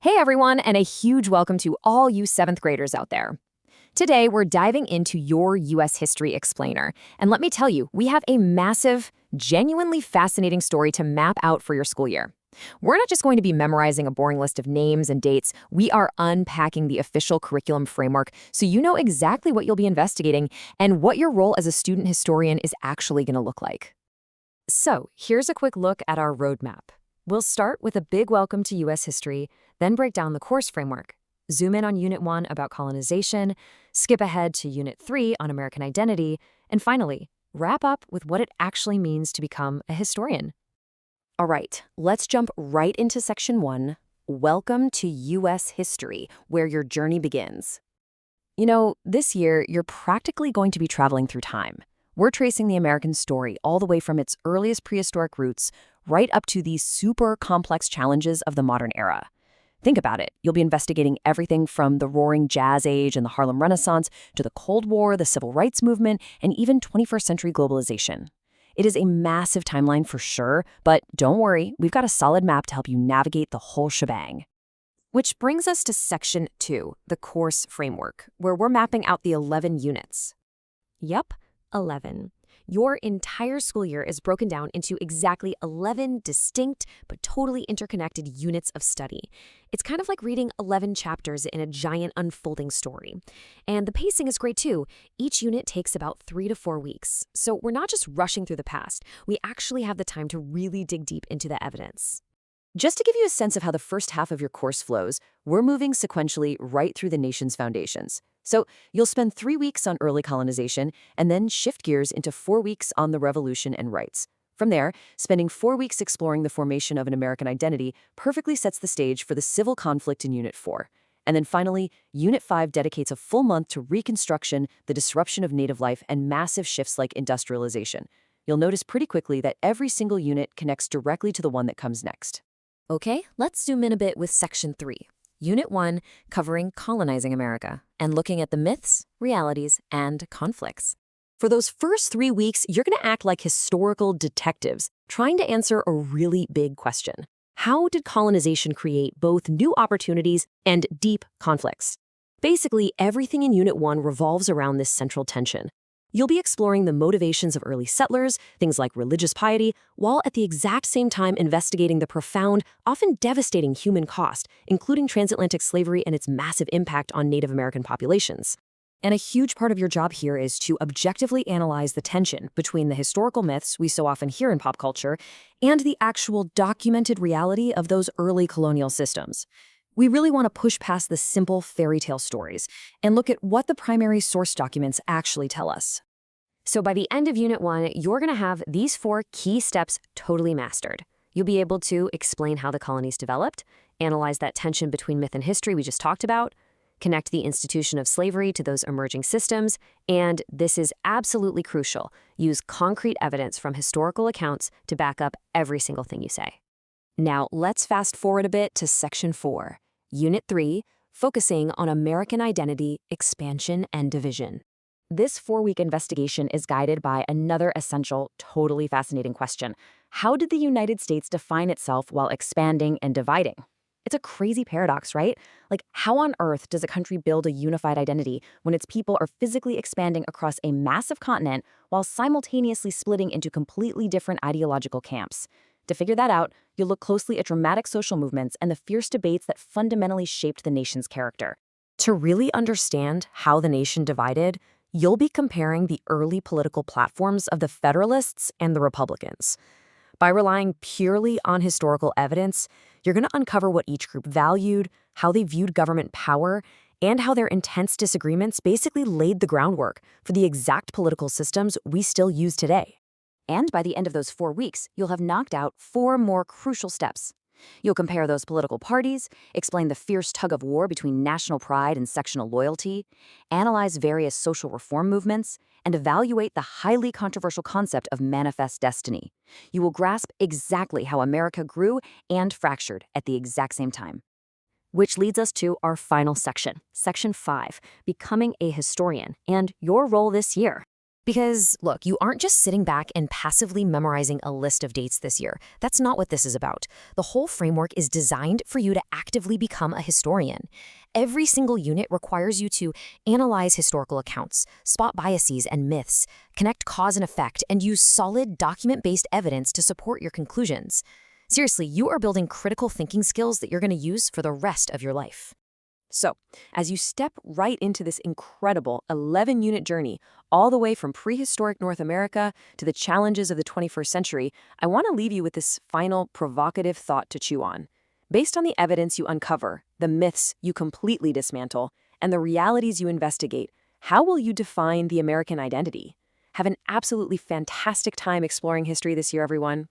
Hey everyone, and a huge welcome to all you 7th graders out there. Today, we're diving into your U.S. History Explainer. And let me tell you, we have a massive, genuinely fascinating story to map out for your school year. We're not just going to be memorizing a boring list of names and dates, we are unpacking the official curriculum framework so you know exactly what you'll be investigating and what your role as a student historian is actually going to look like. So, here's a quick look at our roadmap. We'll start with a big welcome to U.S. history, then break down the course framework, zoom in on Unit 1 about colonization, skip ahead to Unit 3 on American identity, and finally, wrap up with what it actually means to become a historian. All right, let's jump right into Section 1, Welcome to U.S. History, where your journey begins. You know, this year, you're practically going to be traveling through time. We're tracing the American story all the way from its earliest prehistoric roots right up to the super complex challenges of the modern era. Think about it. You'll be investigating everything from the roaring Jazz Age and the Harlem Renaissance to the Cold War, the Civil Rights Movement, and even 21st century globalization. It is a massive timeline for sure, but don't worry, we've got a solid map to help you navigate the whole shebang. Which brings us to Section 2, the course framework, where we're mapping out the 11 units. Yep, 11. Your entire school year is broken down into exactly 11 distinct but totally interconnected units of study. It's kind of like reading 11 chapters in a giant unfolding story. And the pacing is great too. Each unit takes about 3 to 4 weeks. So we're not just rushing through the past. We actually have the time to really dig deep into the evidence. Just to give you a sense of how the first half of your course flows, we're moving sequentially right through the nation's foundations. So you'll spend 3 weeks on early colonization and then shift gears into 4 weeks on the Revolution and rights. From there, spending 4 weeks exploring the formation of an American identity perfectly sets the stage for the civil conflict in Unit 4. And then finally, Unit 5 dedicates a full month to Reconstruction, the disruption of native life, and massive shifts like industrialization. You'll notice pretty quickly that every single unit connects directly to the one that comes next. Okay, let's zoom in a bit with Section 3. Unit 1, covering colonizing America, and looking at the myths, realities, and conflicts. For those first 3 weeks, you're going to act like historical detectives, trying to answer a really big question. How did colonization create both new opportunities and deep conflicts? Basically, everything in Unit 1 revolves around this central tension. You'll be exploring the motivations of early settlers, things like religious piety, while at the exact same time investigating the profound, often devastating human cost, including transatlantic slavery and its massive impact on Native American populations. And a huge part of your job here is to objectively analyze the tension between the historical myths we so often hear in pop culture and the actual documented reality of those early colonial systems. We really want to push past the simple fairy tale stories and look at what the primary source documents actually tell us. So by the end of Unit 1, you're going to have these 4 key steps totally mastered. You'll be able to explain how the colonies developed, analyze that tension between myth and history we just talked about, connect the institution of slavery to those emerging systems, and this is absolutely crucial, use concrete evidence from historical accounts to back up every single thing you say. Now, let's fast forward a bit to Section 4, Unit 3, focusing on American identity, expansion, and division. This 4-week investigation is guided by another essential, totally fascinating question. How did the United States define itself while expanding and dividing? It's a crazy paradox, right? Like, how on earth does a country build a unified identity when its people are physically expanding across a massive continent while simultaneously splitting into completely different ideological camps? To figure that out, you'll look closely at dramatic social movements and the fierce debates that fundamentally shaped the nation's character. To really understand how the nation divided, you'll be comparing the early political platforms of the Federalists and the Republicans. By relying purely on historical evidence, you're going to uncover what each group valued, how they viewed government power, and how their intense disagreements basically laid the groundwork for the exact political systems we still use today. And by the end of those 4 weeks, you'll have knocked out 4 more crucial steps. You'll compare those political parties, explain the fierce tug-of-war between national pride and sectional loyalty, analyze various social reform movements, and evaluate the highly controversial concept of manifest destiny. You will grasp exactly how America grew and fractured at the exact same time. Which leads us to our final section, Section 5, Becoming a Historian, and your role this year. Because, look, you aren't just sitting back and passively memorizing a list of dates this year. That's not what this is about. The whole framework is designed for you to actively become a historian. Every single unit requires you to analyze historical accounts, spot biases and myths, connect cause and effect, and use solid document-based evidence to support your conclusions. Seriously, you are building critical thinking skills that you're going to use for the rest of your life. So, as you step right into this incredible 11-unit journey, all the way from prehistoric North America to the challenges of the 21st century, I want to leave you with this final provocative thought to chew on. Based on the evidence you uncover, the myths you completely dismantle, and the realities you investigate, how will you define the American identity? Have an absolutely fantastic time exploring history this year, everyone.